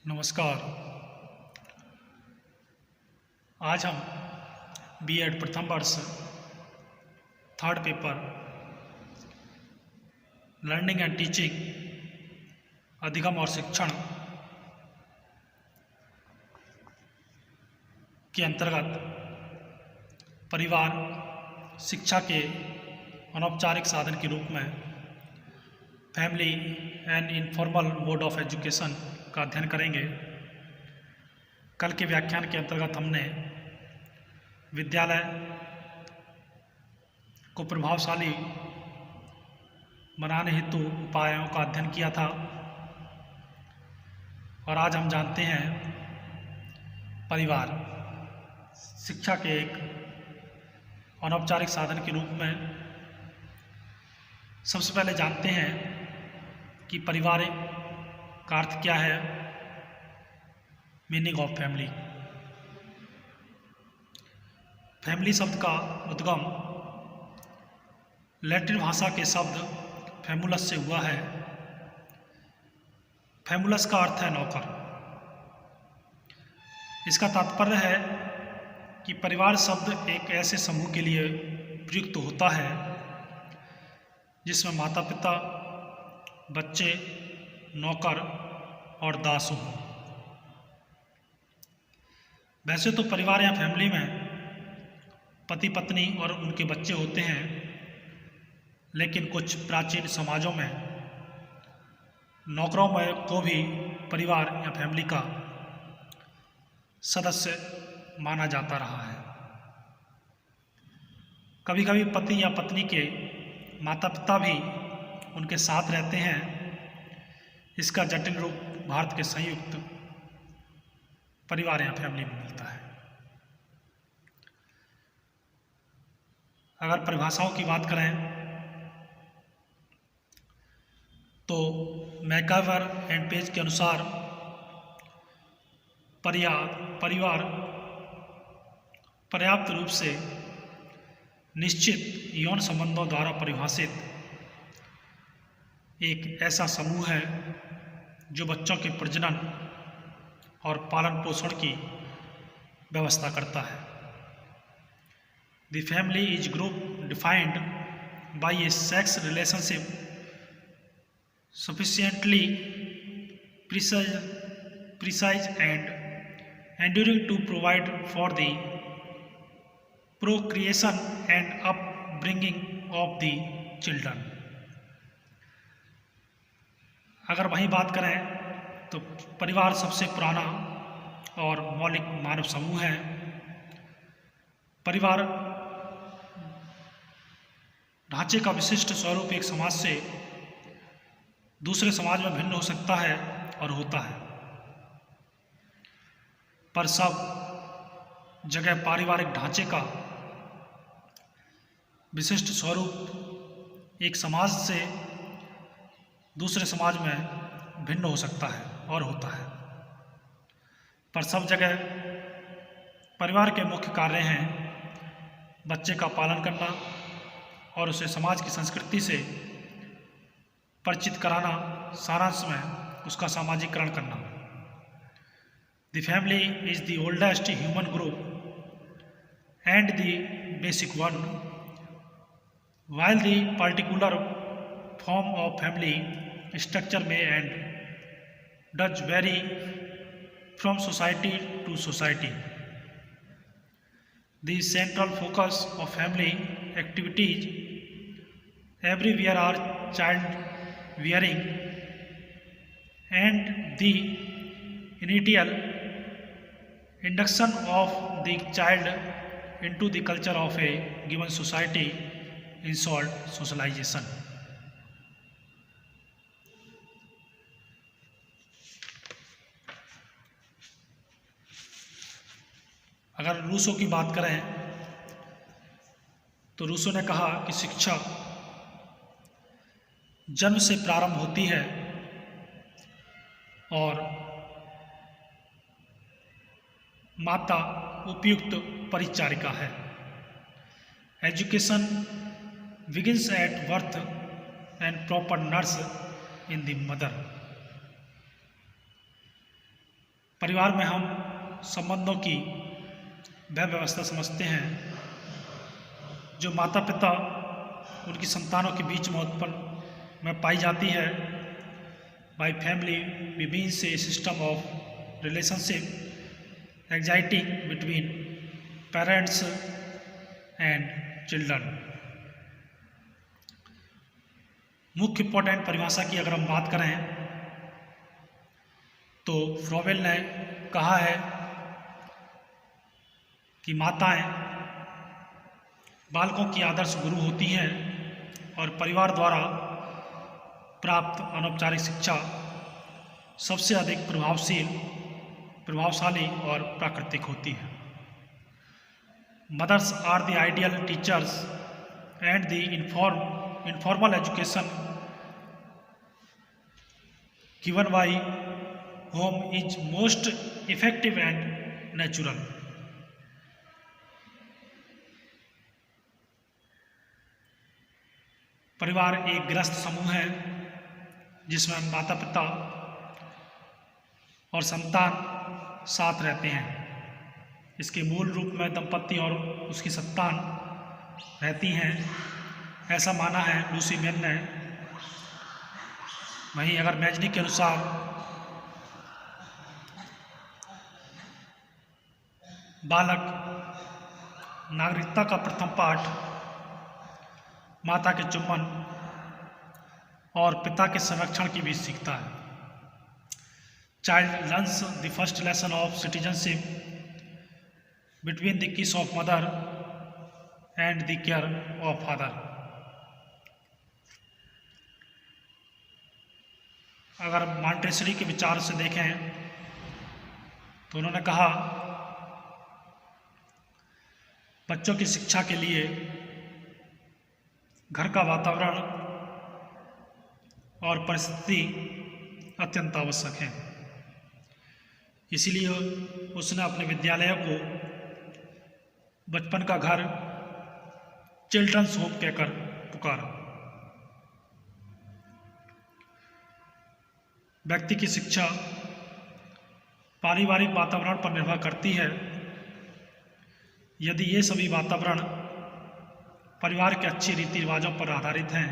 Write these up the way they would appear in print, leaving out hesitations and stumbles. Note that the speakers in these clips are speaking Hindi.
नमस्कार। आज हम बीएड प्रथम वर्ष third paper learning and teaching अधिगम और शिक्षण के अंतर्गत परिवार शिक्षा के अनौपचारिक साधन के रूप में family and informal mode of education का अध्ययन करेंगे। कल के व्याख्यान के अंतर्गत हमने विद्यालय को प्रभावशाली बनाने हेतु उपायों का अध्ययन किया था और आज हम जानते हैं परिवार शिक्षा के एक अनौपचारिक साधन के रूप में। सबसे पहले जानते हैं कि परिवार का अर्थ क्या है। Meaning of family. फैमिली शब्द का उद्गम लैटिन भाषा के शब्द फैमुलस से हुआ है। फैमुलस का अर्थ है नौकर। इसका तात्पर्य है कि परिवार शब्द एक ऐसे समूह के लिए प्रयुक्त होता है जिसमें माता पिता, बच्चे, नौकर और दास हो। वैसे तो परिवार या फैमिली में पति पत्नी और उनके बच्चे होते हैं, लेकिन कुछ प्राचीन समाजों में नौकरों में को भी परिवार या फैमिली का सदस्य माना जाता रहा है। कभी कभी पति या पत्नी के माता पिता भी उनके साथ रहते हैं। इसका जटिल रूप भारत के संयुक्त परिवार या फैमिली में मिलता है। अगर परिभाषाओं की बात करें तो मैकावर एंड पेज के अनुसार परिवार पर्याप्त रूप से निश्चित यौन संबंधों द्वारा परिभाषित एक ऐसा समूह है जो बच्चों के प्रजनन और पालन पोषण की व्यवस्था करता है। The family is group defined by A sex relationship sufficiently precise and enduring to provide for the procreation and upbringing of the children। अगर वहीं बात करें तो परिवार सबसे पुराना और मौलिक मानव समूह है। परिवार ढांचे का विशिष्ट स्वरूप एक समाज से दूसरे समाज में भिन्न हो सकता है और होता है, पर सब जगह पारिवारिक ढांचे का विशिष्ट स्वरूप एक समाज से दूसरे समाज में भिन्न हो सकता है और होता है। पर सब जगह परिवार के मुख्य कार्य हैं बच्चे का पालन करना और उसे समाज की संस्कृति से परिचित कराना, सारांश में उसका सामाजिकरण करना। The family is the oldest human group and the basic one, while the particular form of family structure may and does vary from society to society. The central focus of family activities everywhere are child rearing and the initial induction of the child into the culture of a given society, in short socialization। अगर रूसो की बात करें तो रूसो ने कहा कि शिक्षा जन्म से प्रारंभ होती है और माता उपयुक्त परिचारिका है। Education begins at birth and proper nurse in the mother। परिवार में हम संबंधों की वह व्यवस्था समझते हैं जो माता पिता उनकी संतानों के बीच में उत्पन्न में पाई जाती है। By family we means a system of relationship exciting between parents and children. मुख्य इंपॉर्टेंट परिभाषा की अगर हम बात करें तो फ्रॉवेल ने कहा है कि माताएं बालकों की आदर्श गुरु होती हैं और परिवार द्वारा प्राप्त अनौपचारिक शिक्षा सबसे अधिक प्रभावशाली और प्राकृतिक होती है। Mothers are the ideal teachers and the informal education given by home is most effective and natural. परिवार एक गृहस्थ समूह है जिसमें माता पिता और संतान साथ रहते हैं। इसके मूल रूप में दंपति और उसकी संतान रहती हैं, ऐसा माना है लूसी मेन ने। वहीं अगर मैजनी के अनुसार बालक नागरिकता का प्रथम पाठ माता के चुम्बन और पिता के संरक्षण की भी सीखता है। Child learns the first lesson of citizenship between the किस of mother and the care of father. अगर मॉन्टेसरी के विचार से देखें तो उन्होंने कहा बच्चों की शिक्षा के लिए घर का वातावरण और परिस्थिति अत्यंत आवश्यक है। इसीलिए उसने अपने विद्यालय को बचपन का घर चिल्ड्रंस होम कहकर पुकारा। व्यक्ति की शिक्षा पारिवारिक वातावरण पर निर्भर करती है। यदि ये सभी वातावरण परिवार के अच्छे रीति रिवाजों पर आधारित हैं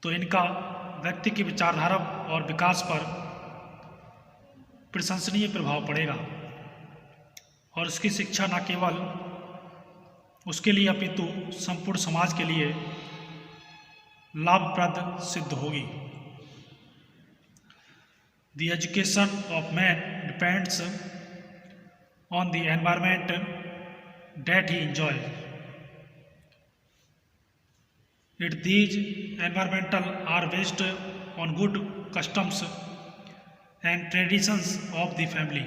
तो इनका व्यक्ति की विचारधारा और विकास पर प्रशंसनीय प्रभाव पड़ेगा और उसकी शिक्षा न केवल उसके लिए अपितु संपूर्ण समाज के लिए लाभप्रद सिद्ध होगी। The education of man depends on the environment that he enjoys. These environmental are based on good customs and traditions of the family.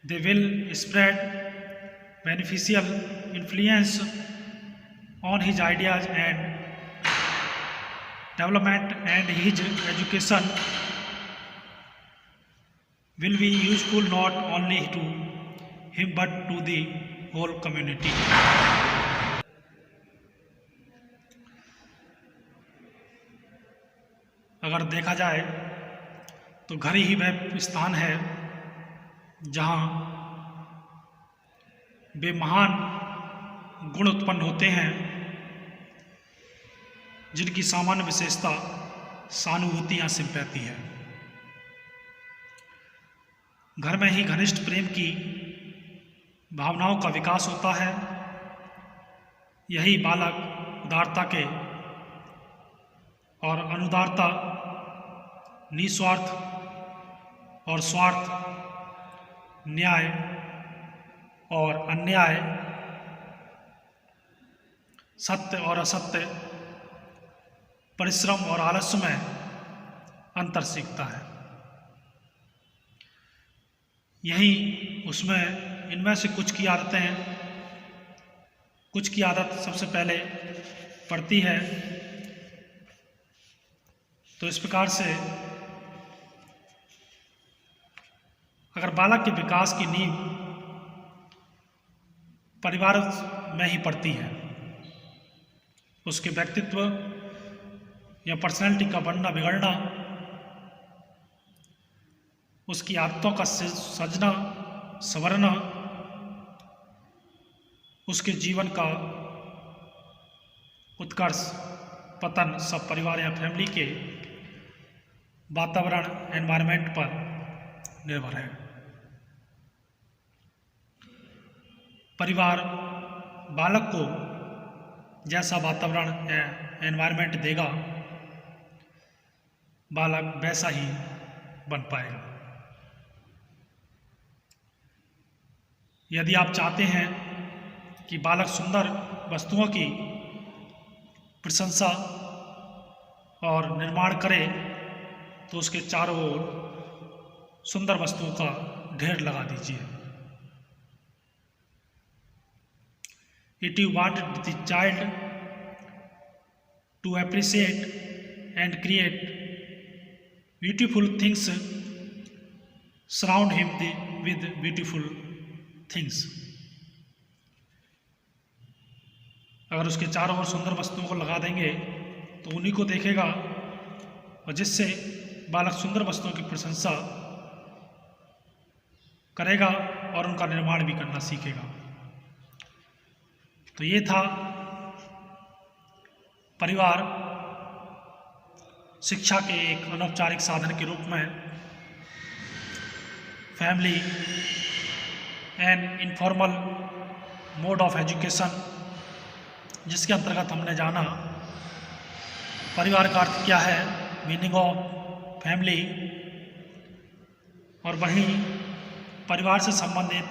They will spread beneficial influence on his ideas and development, and his education will be useful not only to him but to the whole community. अगर देखा जाए तो घर ही वह स्थान है जहाँ वे महान गुण उत्पन्न होते हैं जिनकी सामान्य विशेषता सहानुभूति या सिंपैथी है। घर में ही घनिष्ठ प्रेम की भावनाओं का विकास होता है। यही बालक उदारता के और अनुदारता, निस्वार्थ और स्वार्थ, न्याय और अन्याय, सत्य और असत्य, परिश्रम और आलस्य में अंतर सीखता है। यही उसमें इनमें से कुछ की आदत सबसे पहले पड़ती है। तो इस प्रकार से अगर बालक के विकास की नींव परिवार में ही पड़ती है, उसके व्यक्तित्व या पर्सनैलिटी का बनना बिगड़ना उसकी आदतों का सजना संवरना, उसके जीवन का उत्कर्ष पतन सब परिवार या फैमिली के वातावरण एनवायरनमेंट पर निर्भर है। परिवार बालक को जैसा वातावरण या एनवायरनमेंट देगा, बालक वैसा ही बन पाएगा। यदि आप चाहते हैं कि बालक सुंदर वस्तुओं की प्रशंसा और निर्माण करे, तो उसके चारों ओर सुंदर वस्तुओं का ढेर लगा दीजिए। If you want the child to appreciate and create beautiful things, surround him with beautiful things। अगर उसके चारों ओर सुंदर वस्तुओं को लगा देंगे तो उन्हीं को देखेगा, और जिससे बालक सुंदर वस्तुओं की प्रशंसा करेगा और उनका निर्माण भी करना सीखेगा। तो ये था परिवार शिक्षा के एक अनौपचारिक साधन के रूप में family and informal mode of education, जिसके अंतर्गत हमने जाना परिवार का अर्थ क्या है, मीनिंग ऑफ फैमिली, और वहीं परिवार से संबंधित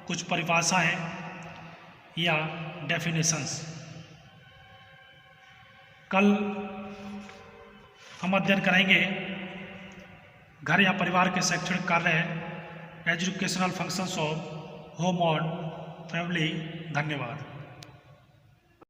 कुछ परिभाषाएं या डेफिनेशंस। कल हम अध्ययन करेंगे घर या परिवार के शैक्षणिक कार्य, एजुकेशनल फंक्शंस ऑफ होम और फैमिली। धन्यवाद।